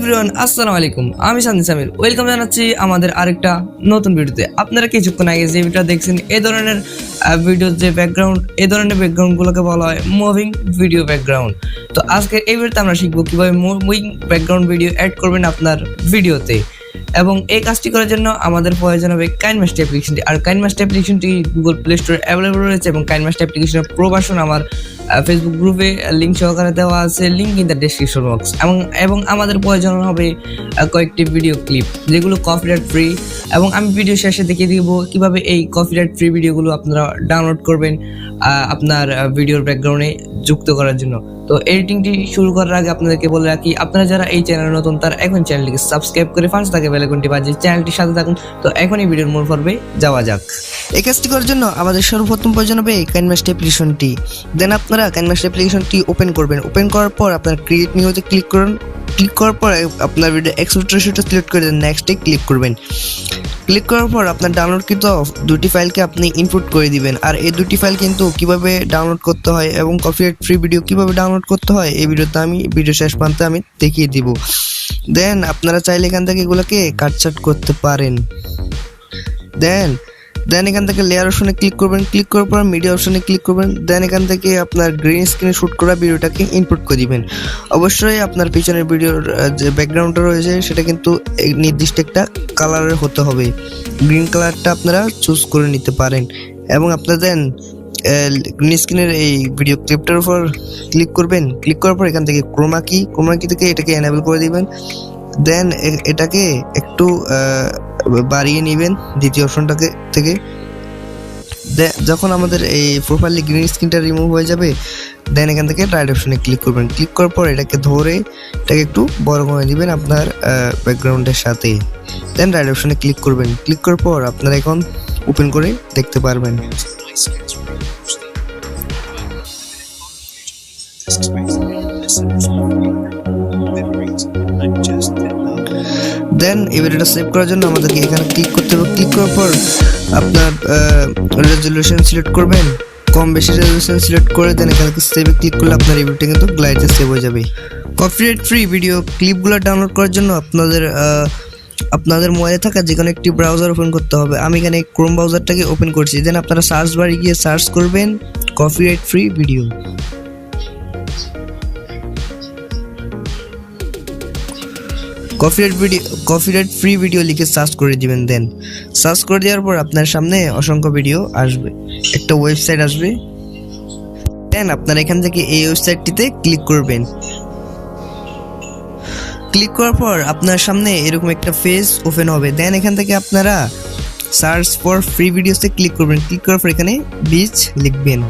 Everyone আসসালামু আলাইকুম, আমি সানজিদ সামির ওয়েলকাম জানাচ্ছি আমাদের আরেকটা নতুন ভিডিওতে। আপনারা কিছুক্ষণ আগে যে ভিডিওটা দেখছেন এই ধরনের ভিডিওর যে ব্যাকগ্রাউন্ড, এই ধরনের ব্যাকগ্রাউন্ডগুলোকে বলা হয় মুভিং ভিডিও ব্যাকগ্রাউন্ড। তো আজকে এই ভিডিওতে আমরা শিখবো কিভাবে মুভিং ব্যাকগ্রাউন্ড ভিডিও অ্যাড করবেন আপনার ভিডিওতে। এবং এই কাজটি করার জন্য আমাদের প্রয়োজন হবে কাইনমাস্টার অ্যাপ্লিকেশনটি। আর কাইনমাস্টার অ্যাপ্লিকেশনটি গুগল প্লে স্টোরে অ্যাভেলেবল রয়েছে এবং কাইনমাস্টার অ্যাপ্লিকেশনের প্রো ভার্সন আমার ফেসবুক গ্রুপে লিঙ্ক সহকারে দেওয়া আছে, link in the description box. এবং আমাদের প্রয়োজন হবে কয়েকটি ভিডিও ক্লিপ যেগুলো কপিরাইট ফ্রি, এবং আমি ভিডিও শেষে দেখিয়ে দিব কিভাবে এই কপিরাইট ফ্রি ভিডিওগুলো আপনারা ডাউনলোড করবেন আপনার ভিডিওর ব্যাকগ্রাউন্ডে যুক্ত করার জন্য। তো এডিটিংটি শুরু করার আগে আপনাদেরকে বলে রাখি, আপনারা যারা এই চ্যানেলে নতুন তারা এখন চ্যানেলটিকে সাবস্ক্রাইব করে পাশে থাকা বেল আইকনটি বাজিয়ে চ্যানেলটির সাথে থাকুন। তো এখনই ভিডিওর মূল পর্বে যাওয়া যাক। এই কাজটি করার জন্য আমাদের সর্বপ্রথম প্রয়োজন হবে কাইনমাস্টার অ্যাপ্লিকেশনটি। দেন আপনারা কাইনমাস্টার অ্যাপ্লিকেশনটি ওপেন করবেন। ওপেন করার পর আপনার ক্রিয়েট নিউতে ক্লিক করুন। ক্লিক করার পর আপনার ভিডিও এক্সপোর্ট সিলেক্ট করে দেন, নেক্সটে ক্লিক করবেন। ক্লিক করার পর আপনার ডাউনলোডকৃত দুটি ফাইলকে আপনি ইনপুট করে দিবেন। আর এই দুটি ফাইল কিন্তু কিভাবে ডাউনলোড করতে হয় এবং কপিরাইট ফ্রি ভিডিও কিভাবে ডাউনলোড করতে হয় এই ভিডিওতে আমি ভিডিও শেষ প্রান্তে আমি দেখিয়ে দিব। দেন আপনারা চাইলে এখান থেকে এগুলোকে কাটছাট করতে পারেন। দেন এখান থেকে লেয়ার অপশনে ক্লিক করবেন। ক্লিক করার পর মিডিয়া অপশনে ক্লিক করবেন। দেন এখান থেকে আপনার গ্রিন স্ক্রিনে শ্যুট করা ভিডিওটাকে ইনপুট করে দিবেন। অবশ্যই আপনার পিছনের ভিডিওর যে ব্যাকগ্রাউন্ডটা রয়েছে সেটা কিন্তু নির্দিষ্ট একটা কালারের হতে হবে। গ্রিন কালারটা আপনারা চুজ করে নিতে পারেন। এবং আপনারা দেন গ্রিন স্ক্রিনের এই ভিডিও ক্লিপটার উপর ক্লিক করবেন। ক্লিক করার পর এখান থেকে ক্রোমা কি থেকে এটাকে এনেবল করে দিবেন। দেন এটাকে একটু বাড়িয়ে নেবেন দ্বিতীয় অপশনটাকে থেকে। যখন আমাদের এই প্রোফাইলে গ্রিন স্ক্রিনটা রিমুভ হয়ে যাবে, দেন এখান থেকে রাইট অপশনে ক্লিক করবেন। ক্লিক করার পর এটাকে ধরে এটাকে একটু বড় করে দিবেন আপনার ব্যাকগ্রাউন্ডের সাথে। দেন রাইট অপশনে ক্লিক করবেন। ক্লিক করার পর আপনারা এখন ওপেন করে দেখতে পারবেন। দেন এই ভিডিওটা সেভ করার জন্য আমাদেরকে এখানে ক্লিক করতে হবে। ক্লিক করার পর আপনার রেজলিউশন সিলেক্ট করবেন, কম বেশি রেজলিউশন সিলেক্ট করে দেন এখানে সেভে ক্লিক করলে আপনার এই ভিডিওটা কিন্তু গ্লাইডে সেভ হয়ে যাবে। কপিরাইট ফ্রি ভিডিও ক্লিপগুলো ডাউনলোড করার জন্য আপনাদের মোবাইলে থাকা যে কোনো একটি ব্রাউজার ওপেন করতে হবে। আমি এখানে ক্রোম ব্রাউজারটাকে ওপেন করছি। দেন আপনারা সার্চ বারে গিয়ে সার্চ করবেন copyright free video. Copyright free video লিখে সার্চ করে দিবেন। দেন সার্চ করে দেওয়ার পর আপনার সামনে অসংখ্য ভিডিও আসবে, একটা ওয়েবসাইট আসবে। দেন আপনারা এখান থেকে এই ওয়েবসাইটটিতে ক্লিক করবেন। ক্লিক করার পর আপনার সামনে এরকম একটা পেজ ওপেন হবে। দেন এখান থেকে আপনারা সার্চ ফর ফ্রি ভিডিওসে ক্লিক করবেন। ক্লিক করার পর এখানে বিচ লিখবেন।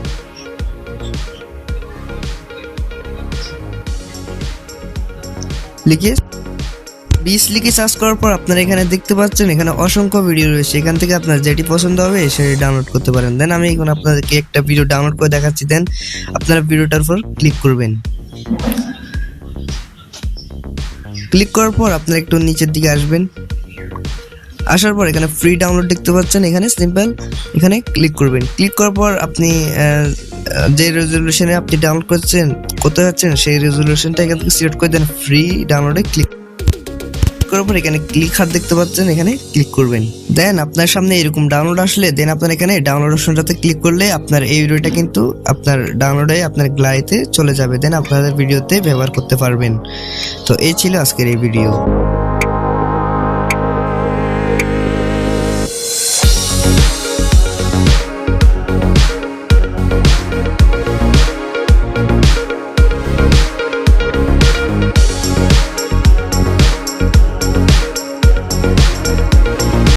লিখে সার্চ করার পর আপনারা এখানে দেখতে পাচ্ছেন এখানে অসংখ্য ভিডিও রয়েছে। এখান থেকে আপনার যেটি পছন্দ হবে সেটি ডাউনলোড করতে পারেন। দেন আমি এখন আপনাদেরকে একটা ভিডিও ডাউনলোড করে দেখাচ্ছি। দেন আপনারা ভিডিওটার উপর ক্লিক করবেন। ক্লিক করার পর আপনারা একটু নিচের দিকে আসবেন। আসার পর এখানে ফ্রি ডাউনলোড দেখতে পাচ্ছেন, এখানে সিম্পল এখানে ক্লিক করবেন। ক্লিক করার পর আপনি যে রেজলিউশনে আপনি ডাউনলোড করতে যাচ্ছেন সেই রেজলিউশনটা এখান থেকে সিলেক্ট করে দেন ফ্রি ডাউনলোডে ক্লিক করার পর এখানে ক্লিক হাত দেখতে পাচ্ছেন, এখানে ক্লিক করবেন। দেন আপনার সামনে এরকম ডাউনলোড আসলে দেন আপনার এখানে ডাউনলোড অপশনটাতে ক্লিক করলে আপনার এই ভিডিওটা কিন্তু আপনার ডাউনলোডে আপনার গ্যালারিতে চলে যাবে। দেন আপনাদের ভিডিওতে ব্যবহার করতে পারবেন। তো এই ছিল আজকের এই ভিডিও।